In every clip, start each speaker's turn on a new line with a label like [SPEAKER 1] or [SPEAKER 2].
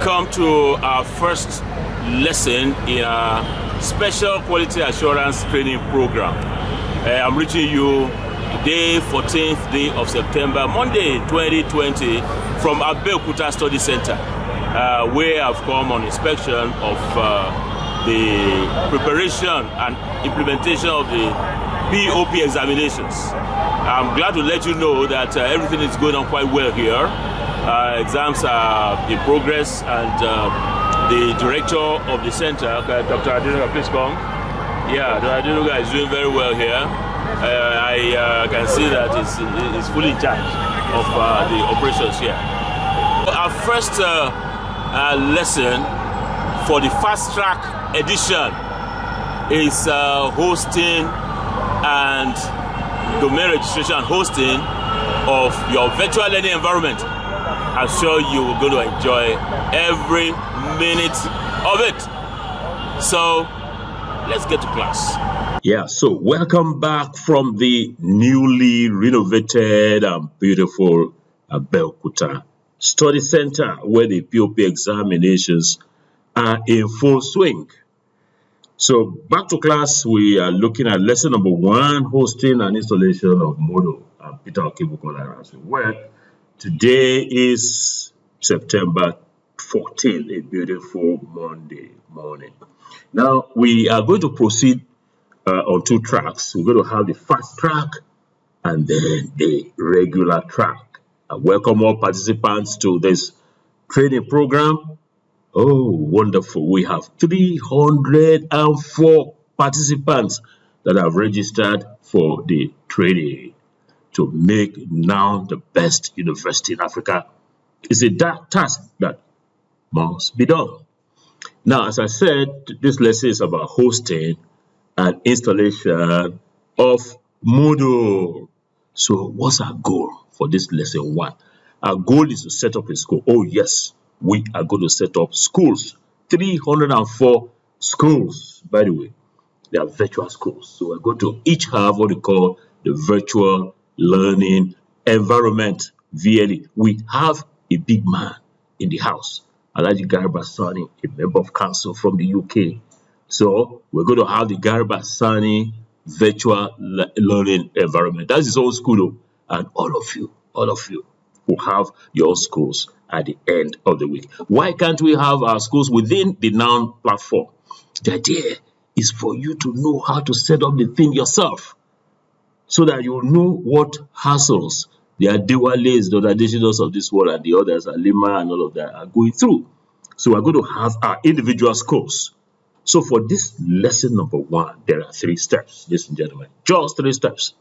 [SPEAKER 1] Welcome to our first lesson in our special quality assurance training program. I'm reaching you today, 14th day of September, Monday 2020, from Okebukola Study Center, where I've come on inspection of the preparation and implementation of the POP examinations. I'm glad to let you know that everything is going on quite well here. Exams are in progress, and the director of the center, Dr. Adinuga, please come. Yeah, Dr. Adinuga is doing very well here. I can see that he's fully in charge of the operations here. Our first lesson for the fast track edition is hosting and domain registration and hosting of your virtual learning environment. I'm sure you're going to enjoy every minute of it. So let's get to class.
[SPEAKER 2] Yeah, so welcome back from the newly renovated and beautiful Okebukola Study Center, where the POP examinations are in full swing. So back to class, we are looking at lesson number 1, hosting and installation of Moodle-Peter Okebukola as we work. Today is September 14th, a beautiful Monday morning. Now, we are going to proceed on 2 tracks. We're going to have the fast track and then the regular track. I welcome all participants to this training program. Oh, wonderful. We have 304 participants that have registered for the training to make NOUN the best university in Africa. It's a task that must be done. Now, as I said, this lesson is about hosting and installation of Moodle. So what's our goal for this lesson 1? Our goal is to set up a school. Oh yes, we are going to set up schools. 304 schools, by the way. They are virtual schools. So we're going to each have what we call the virtual learning environment, VLE. We have a big man in the house, Alhaji Garba Sani, a member of council from the UK. So we're going to have the Garba Sani virtual learning environment. That's his own school, and all of you will have your schools at the end of the week. Why can't we have our schools within the NOUN platform? The idea is for you to know how to set up the thing yourself, so that you know what hassles the Adewales, the Adeshinos of this world, and the others, Alima and all of that, are going through. So we're going to have our individual schools. So for this lesson number 1, there are 3 steps, ladies and gentlemen. Just 3 steps.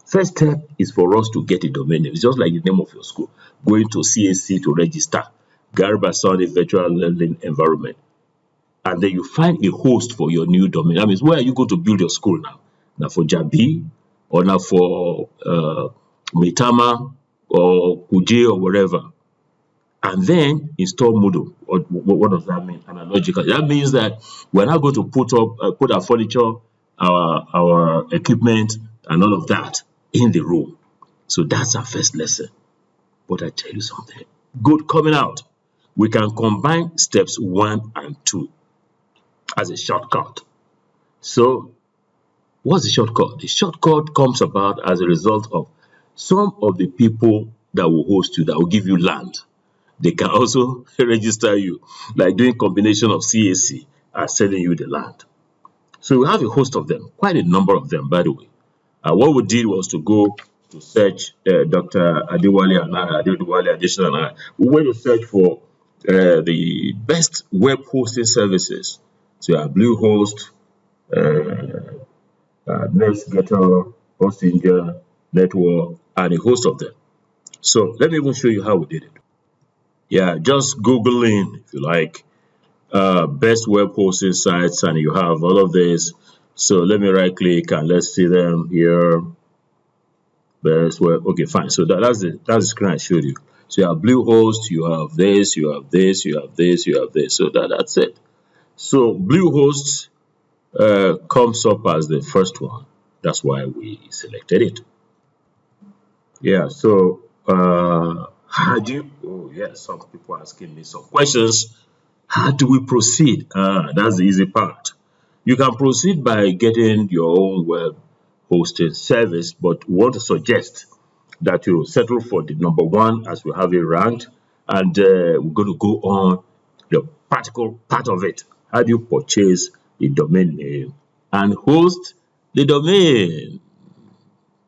[SPEAKER 2] First step is for us to get a domain name. It's just like the name of your school. Going to CAC to register, Garba Sani Virtual Learning Environment. And then you find a host for your new domain. That means, where are you going to build your school now? Now for Jabi, or now for Maitama, or Kuje, or whatever. And then install Moodle. What does that mean? Analogically, that means that we're now going to put our furniture, our equipment, and all of that in the room. So that's our first lesson. But I tell you something good coming out. We can combine steps 1 and 2 as a shortcut. So what's the shortcut? The shortcut comes about as a result of some of the people that will host you, that will give you land. They can also register you, like doing combination of CAC and selling you the land. So we have a host of them, quite a number of them, by the way. What we did was to go to search Dr. Adewale and Adeshina and I. We went to search for the best web hosting services. So you have Bluehost, NetGetter, Hostinger, Network, and a host of them. So let me even show you how we did it. Yeah, just Googling, if you like, best web hosting sites, and you have all of this. So let me right click and let's see them here. Best web. Okay, fine. So that's the screen I showed you. So you have Bluehost, you have this, you have this, you have this, you have this. So that's it. So Bluehost comes up as the first one. That's why we selected it. Yeah, so how do you, oh yeah, some people asking me some questions. How do we proceed? That's the easy part. You can proceed by getting your own web hosting service, but we want to suggest that you settle for the number one as we have it ranked, and we're going to go on the practical part of it. How do you purchase a domain name and host the domain?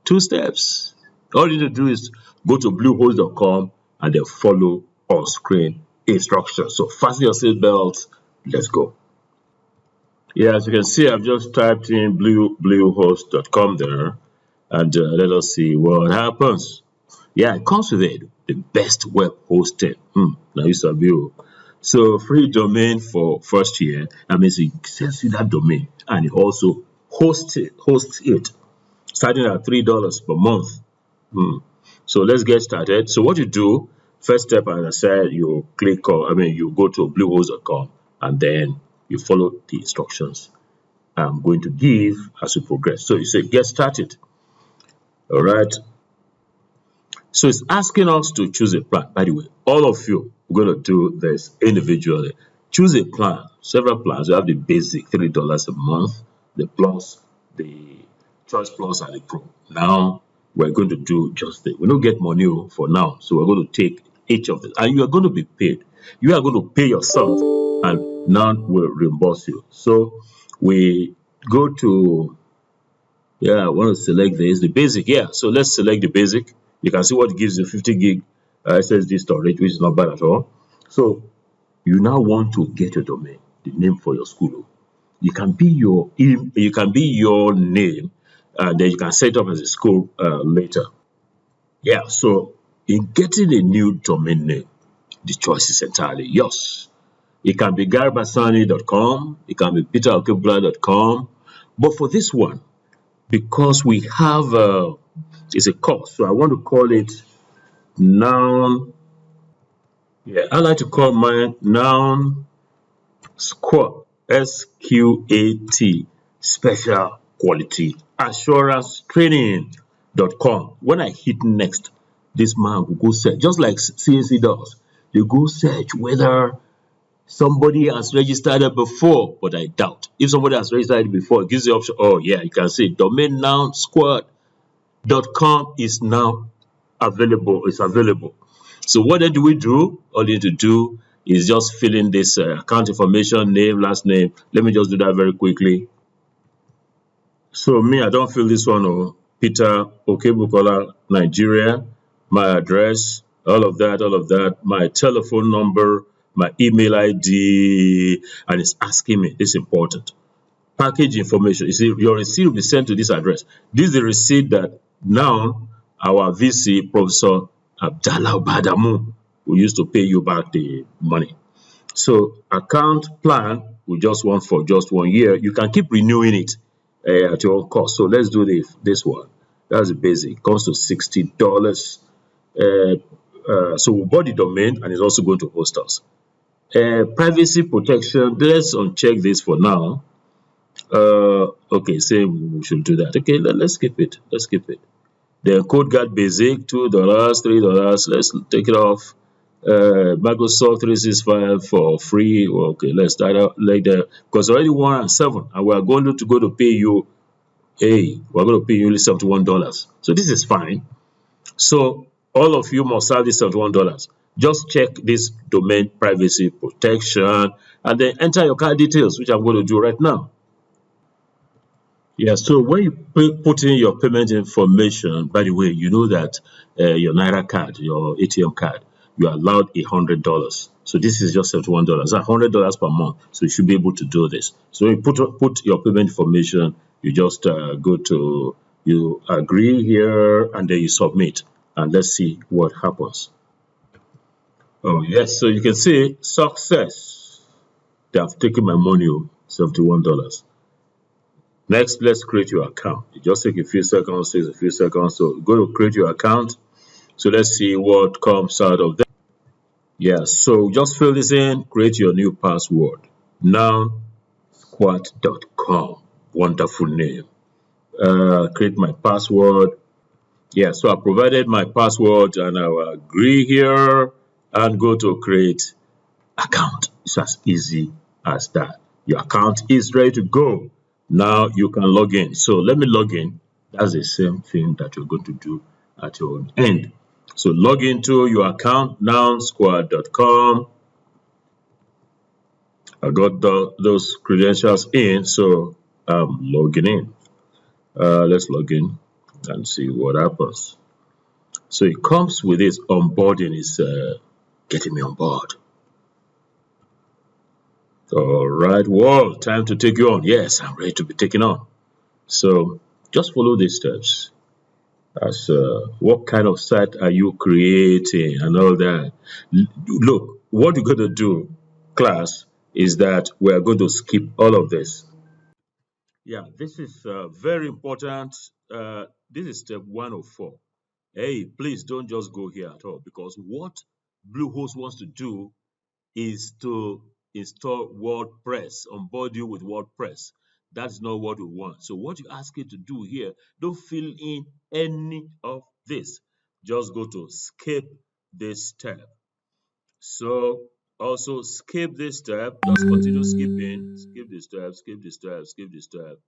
[SPEAKER 2] 2 steps. All you need to do is go to bluehost.com and then follow on screen instructions. So fasten your seatbelts. Let's go. Yeah, as you can see, I've just typed in bluehost.com there, and let us see what happens. Yeah, it comes with it, the best web hosting. Now you view. So free domain for first year. That means you sends you that domain and it also hosts it, starting at $3 per month. So let's get started. So what you do, first step, as I said, you click on, you go to bluehost.com and then you follow the instructions I'm going to give as we progress. So you say get started. All right. So it's asking us to choose a plan. By the way, all of you are going to do this individually. Choose a plan. Several plans. You have the basic $3 a month, the plus, the choice plus, and the pro. Now we're going to do just that. We don't get money for now, so we're going to take each of them, and you are going to be paid. You are going to pay yourself, and NOUN will reimburse you. So we go to, I want to select this, the basic. So let's select the basic. You can see what it gives you, 50 gig SSD storage, which is not bad at all. So you now want to get your domain, the name for your school. You can be your name, and then you can set it up as a school later. So in getting a new domain name, the choice is entirely yours. It can be garibasani.com, it can be peterokebukola.com, but for this one, because we have it's a course, so I want to call it Noun. I like to call mine NOUN-SQAT Special Quality Assurance Training.com. When I hit next, this man will go search, just like CAC does. They go search whether somebody has registered it before, but I doubt. If somebody has registered it before, it gives the option. Oh yeah, you can see domain NOUN-SQAT.com is now available. It's available. So what then do we do? All you need to do is just fill in this account information, name, last name. Let me just do that very quickly. So me, I don't fill this one. Peter Okebukola, Nigeria, my address, all of that, my telephone number, my email ID, and it's asking me. This is important. Package information. You see, your receipt will be sent to this address. This is the receipt that now our VC, Professor Abdallah Badamu, we used to pay you back the money. So account plan, we just want for just 1 year. You can keep renewing it at your own cost. So let's do this one. That's the basic. It comes to $60. So we bought the domain and it's also going to host us. Privacy protection, let's uncheck this for now. Okay, say we should do that. Okay, let's skip it. The code guard basic, $2, $3. Let's take it off. Microsoft 365 for free. Okay, let's start out like that because already 1 and 7, and we are going to go to pay you. We're going to pay you only $71. So this is fine. So all of you must have this $71. Just check this domain privacy protection and then enter your card details, which I'm going to do right now. So when you put in your payment information, by the way, you know that your Naira card, your ATM card, you are allowed $100. So this is just $71. That's $100 per month. So you should be able to do this. So you put your payment information, you just go to, you agree here, and then you submit. And let's see what happens. Oh, yes. So you can see success. They have taken my money, $71. Next, let's create your account. It just takes a few seconds, So go to create your account. So let's see what comes out of that. So just fill this in, create your new password. NOUN-SQAT.com. Wonderful name. create my password. Yeah, so I provided my password and I will agree here and go to create account. It's as easy as that. Your account is ready to go. Now you can log in. So let me log in. That's the same thing that you're going to do at your own end. So log into your account, NOUN-SQAT.com. I got those credentials in, so I'm logging in. Let's log in and see what happens. So it comes with this onboarding, is getting me on board. All right, well, time to take you on. Yes, I'm ready to be taken on. So just follow these steps. As what kind of site are you creating and all that. Look, what you're going to do, class, is that we are going to skip all of this. Yeah, this is very important. This is step 104. Hey, please don't just go here at all, because what Bluehost wants to do is to install WordPress, onboard you with WordPress. That's not what we want. So what you ask it to do here, don't fill in any of this. Just go to skip this step. So also skip this step. Just continue skipping. Skip this step, skip this step, skip this step.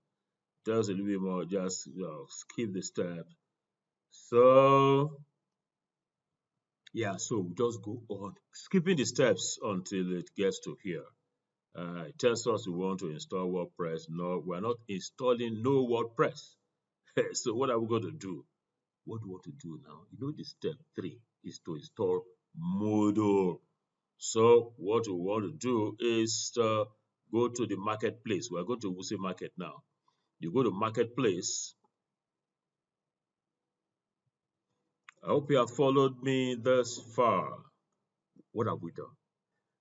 [SPEAKER 2] Just a little bit more, just skip the step. So yeah, so just go on skipping the steps until it gets to here. It tells us we want to install WordPress. No, we're not installing no WordPress. So what are we going to do? What we want to do now, the step 3 is to install Moodle. So what we want to do is go to the marketplace. We're going to Wuse Market now. You go to marketplace. I hope you have followed me thus far. What have we done?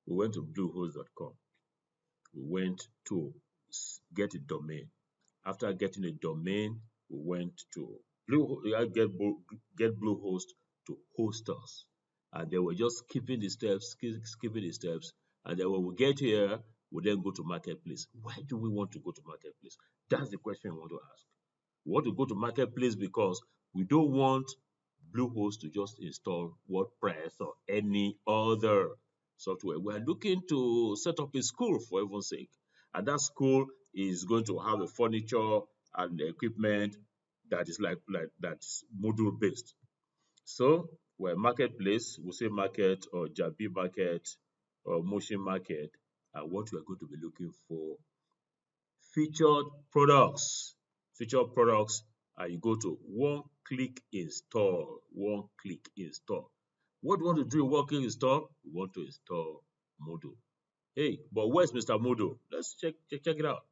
[SPEAKER 2] We went to bluehost.com. We went to get a domain. After getting a domain, we went to get Bluehost to host us. And then we're just skipping the steps, And then when we get here, we then go to Marketplace. Why do we want to go to Marketplace? That's the question we want to ask. We want to go to Marketplace because we don't want Bluehost to just install WordPress or any other software. We're looking to set up a school, for heaven's sake. And that school is going to have a furniture and equipment that is that's Moodle based. So we're marketplace, we say market or Jabi market or Motion market, and what we are going to be looking for, featured products. Featured products, and you go to one click install. One click install. What do you want to do in one click install? We want to install Moodle. Hey, but where's Mr. Moodle? Let's check it out.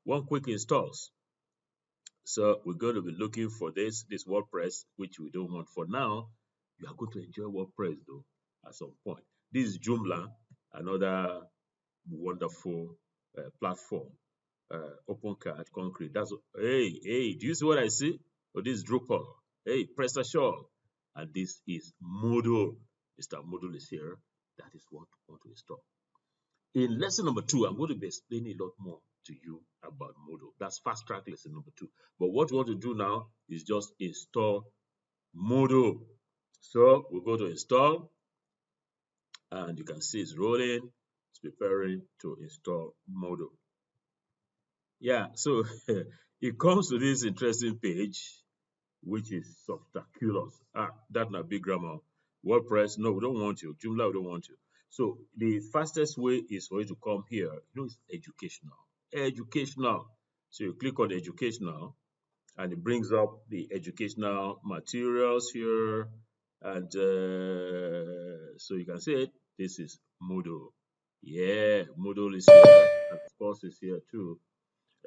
[SPEAKER 2] One quick installs. So we're going to be looking for this WordPress, which we don't want for now. You are going to enjoy WordPress though at some point. This is Joomla, another wonderful platform. OpenCAD, Concrete. Hey, do you see what I see? Oh, this is Drupal. Hey, PrestaShop. And this is Moodle. Mr. Moodle is here. That is what we want to install. In lesson number 2, I'm going to be explaining a lot more to you about Moodle. That's fast track lesson number 2. But what we want to do now is just install Moodle. So we'll go to install, and you can see it's rolling. It's preparing to install Moodle. Yeah, so it comes to this interesting page, which is subtaculous. That's not big grammar. WordPress, no, we don't want you. Joomla, we don't want you. So the fastest way is for you to come here. It's educational. Educational. So you click on educational, and it brings up the educational materials here. And so you can see it. This is Moodle. Yeah, Moodle is here. And of course, it's here too.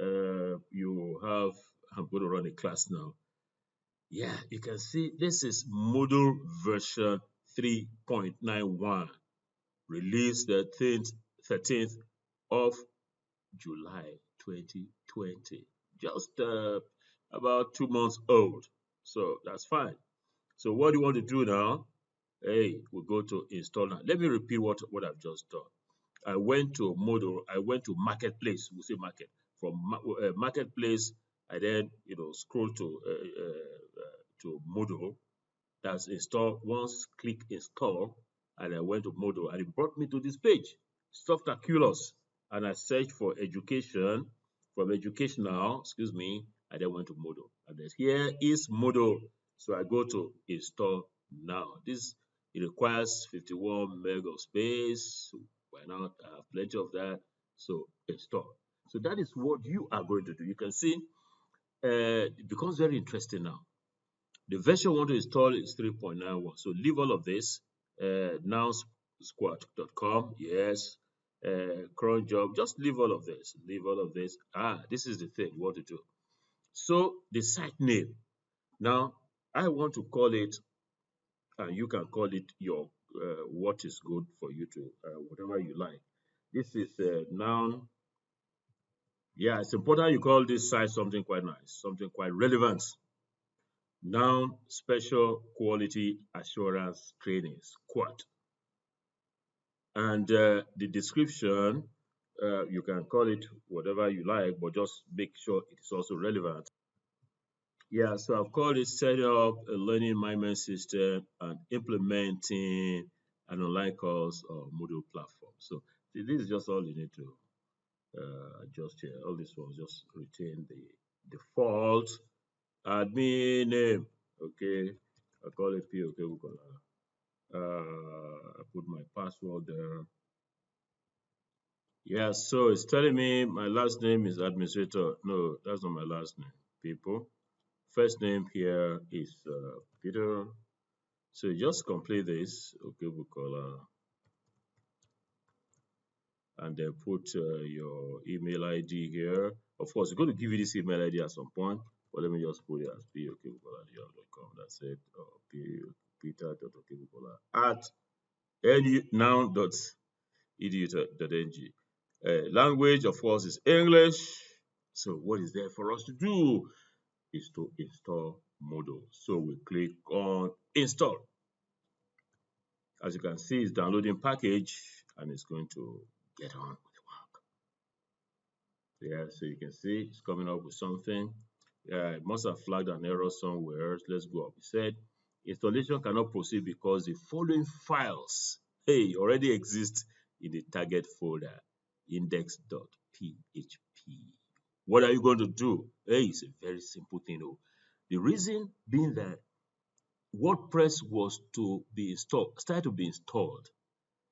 [SPEAKER 2] I'm going to run a class now. Yeah, you can see this is Moodle version 3.91, released the 13th of July 2020. Just about 2 months old. So that's fine. So what do you want to do now? Hey, we'll go to install now. Let me repeat what I've just done. I went to Moodle, I went to Marketplace, we say market. From Marketplace, I then scroll to Moodle. That's install. Once click install, and I went to Moodle, and it brought me to this page, Softaculous, and I searched for education. From educational, excuse me, I then went to Moodle, and then here is Moodle. So I go to install now. This it requires 51 meg of space. Why not? I have plenty of that. So install. So that is what you are going to do. You can see it becomes very interesting now. The version I want to install is 3.91. So leave all of this. NOUN-SQAT.com, yes. Cron job, just leave all of this. Leave all of this. This is the thing you want to do. So the site name. Now, I want to call it, and you can call it your what is good for you to, whatever you like. This is Noun. Yeah, it's important you call this site something quite nice, something quite relevant. Noun Special Quality Assurance Training, SQAT. And the description, you can call it whatever you like, but just make sure it is also relevant. Yeah, so I've called it setting up a learning management system and implementing an online course or Moodle platform. So this is just all you need to adjust here. All these ones just retain the default admin name. Okay, I call it Okebukola. I put my password there. Yeah, so it's telling me my last name is administrator. No, that's not my last name, people. First name here is Peter. So you just complete this, Okebukola, and then put your email ID here. Of course, it's going to give you this email ID at some point, but let me just put it as pokebukola@yahoo.com. That's it. Peter.okebukola at noun.edu.ng. Language, of course, is English. So what is there for us to do is to install Moodle. So we click on install. As you can see, it's downloading package and it's going to get on with the work. Yeah, so you can see it's coming up with something. It must have flagged an error somewhere. Let's go up. It said installation cannot proceed because the following files already exist in the target folder, index.php. What are you going to do? It's a very simple thing. The reason being that WordPress was to be installed, started to be installed,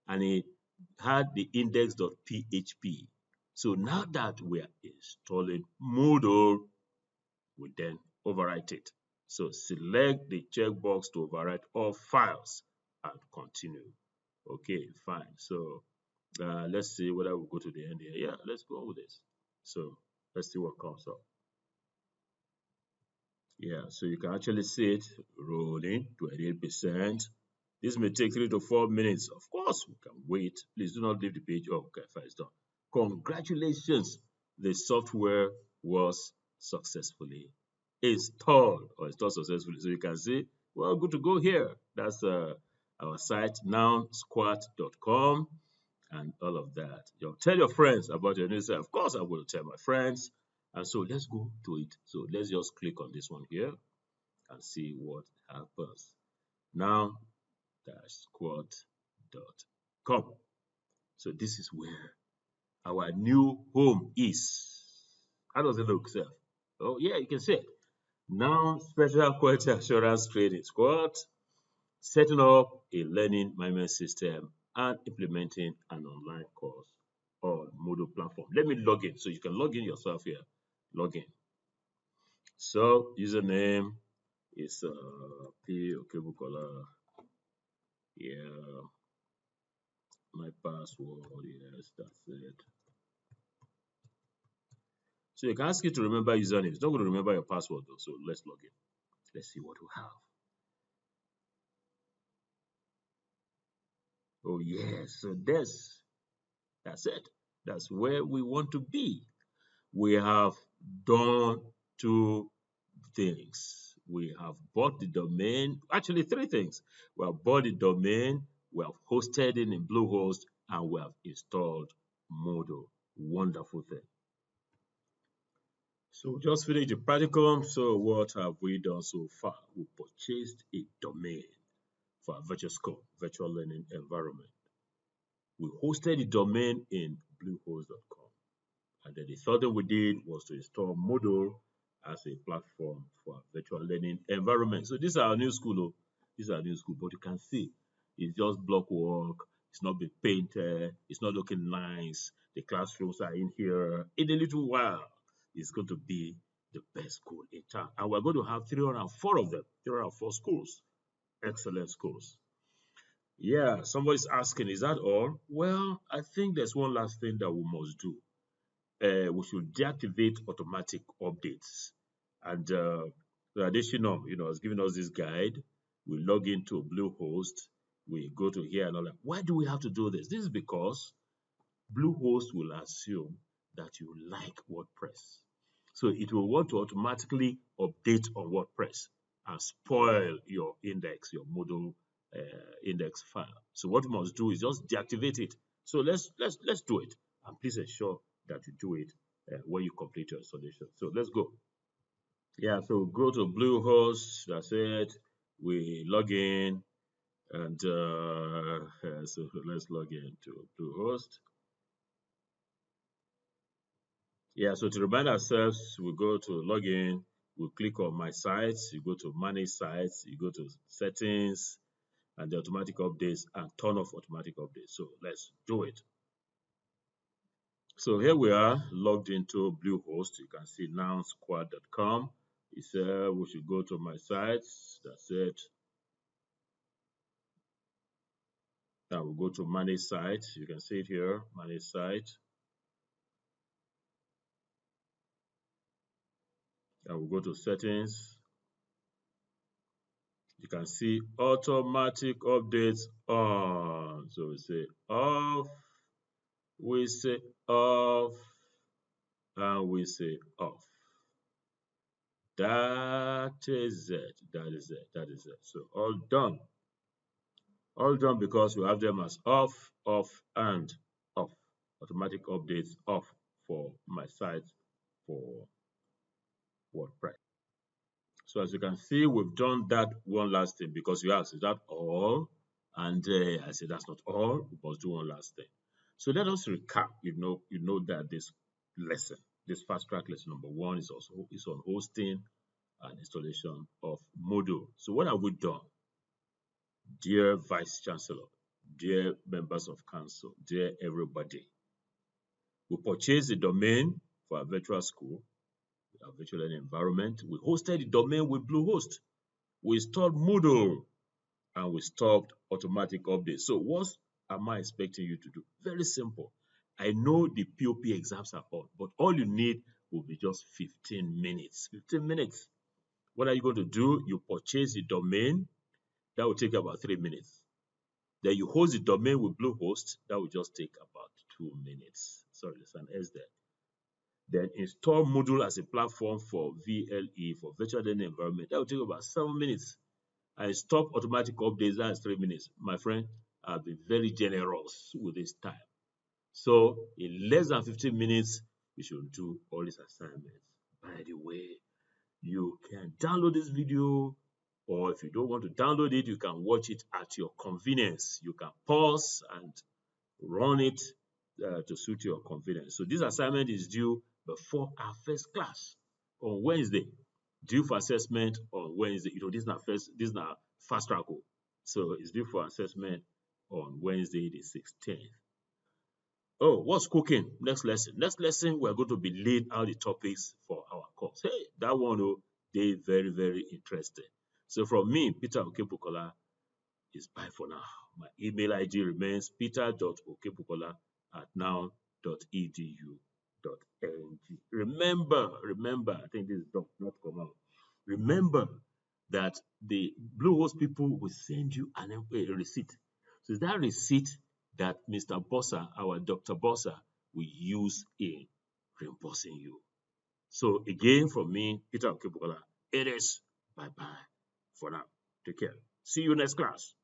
[SPEAKER 2] and it had the index.php. So now that we are installing Moodle, we then overwrite it. So select the checkbox to overwrite all files and continue. Okay, fine. So let's see whether we go to the end here. Yeah, let's go with this. So let's see what comes up. Yeah, so you can actually see it rolling 28%. This may take 3 to 4 minutes. Of course, we can wait. Please do not leave the page. Oh, okay, fine, it's done. Congratulations, the software was successfully installed or installed successfully. So you can see, well, good to go here. That's our site, NOUN-SQAT.com and all of that. Tell your friends about your new site. Of course, I will tell my friends. And so let's go to it. So let's just click on this one here and see what happens. Noun-squat.com. So this is where our new home is. How does it look, sir? Oh, yeah, you can see it. Noun Special Quality Assurance Training SQAT, setting up a learning management system and implementing an online course on Moodle platform. Let me log in. So you can log in yourself here. Log in. So username is P Okebukola. Yeah. My password, yes, that's it. So you can ask it to remember username. It's not going to remember your password though. So let's log in. Let's see what we have. Oh yes, so that's it. That's where we want to be. We have done 2 things. We have bought the domain, actually 3 things. We have bought the domain, we have hosted it in Bluehost, and we have installed Moodle. Wonderful thing. So we just finished the practicum. So what have we done so far? We purchased a domain for our virtual school, virtual learning environment. We hosted the domain in bluehost.com. And then the third thing we did was to install Moodle as a platform for our virtual learning environment. So this is our new school. Oh. This is our new school, but you can see it's just block work. It's not been painted. It's not looking nice. The classrooms are in here. In a little while, it's going to be the best school in town. And we're going to have 304 of them, 304 schools, excellent schools. Yeah, somebody's asking, is that all? Well, I think there's one last thing that we must do. We should deactivate automatic updates. And the additional, has given us this guide. We log into Bluehost. We go to here and all that. Why do we have to do this? This is because Bluehost will assume that you like WordPress. So it will want to automatically update on WordPress and spoil your index, your Moodle index file. So what we must do is just deactivate it. So let's do it, and please ensure that you do it when you complete your installation. So let's go. Yeah, so go to Bluehost. That's it. We log in, and so let's log in to Bluehost. Yeah, so to remind ourselves, we go to login, we click on my sites, you go to manage sites, you go to settings and the automatic updates and turn off automatic updates. So let's do it. So here we are logged into Bluehost. You can see NOUN-SQAT.com. It said we should go to my sites. That's it. Now we'll go to manage site. You can see it here, manage site. Now we'll go to settings. You can see automatic updates on. So we say off, we say off, and we say off. That is it. That is it. That is it. So all done. All done because we have them as off, off, and off. Automatic updates off for my site for WordPress. So as you can see, we've done that one last thing because you asked, is that all? And I said, that's not all. We must do one last thing. So let us recap. You know that this lesson, this fast track lesson number 1 is on hosting and installation of Moodle. So what have we done? Dear Vice Chancellor, dear members of council, dear everybody, we purchased the domain for our virtual school, our virtual learning environment. We hosted the domain with Bluehost. We installed Moodle and we stopped automatic updates. So what am I expecting you to do? Very simple. I know the POP exams are on, but all you need will be just 15 minutes. 15 minutes. What are you going to do? You purchase the domain. That will take about 3 minutes. Then you host the domain with Bluehost. That will just take about 2 minutes. Sorry, there's an S there. Then install Moodle as a platform for VLE, for virtual learning environment. That will take about 7 minutes. And stop automatic updates. That's 3 minutes. My friend, I've been very generous with this time. So in less than 15 minutes, we should do all these assignments. By the way, you can download this video, or if you don't want to download it, you can watch it at your convenience. You can pause and run it to suit your convenience. So this assignment is due before our first class on Wednesday. Due for assessment on Wednesday. This is not fast track. So it's due for assessment on Wednesday the 16th. Oh, what's cooking? Next lesson. Next lesson, we're going to be laying out the topics for our course. Hey, that one, they very, very interesting. So from me, Peter Okebukola, is bye for now. My email ID remains peter.okebukola@noun.edu.ng. Remember, I think this does not come out. Remember that the Bluehost people will send you a receipt. So it's that receipt that Mr. Bossa, our Dr. Bossa, will use in reimbursing you. So again, from me, Peter Okebukola, it is bye-bye for now. Take care. See you next class.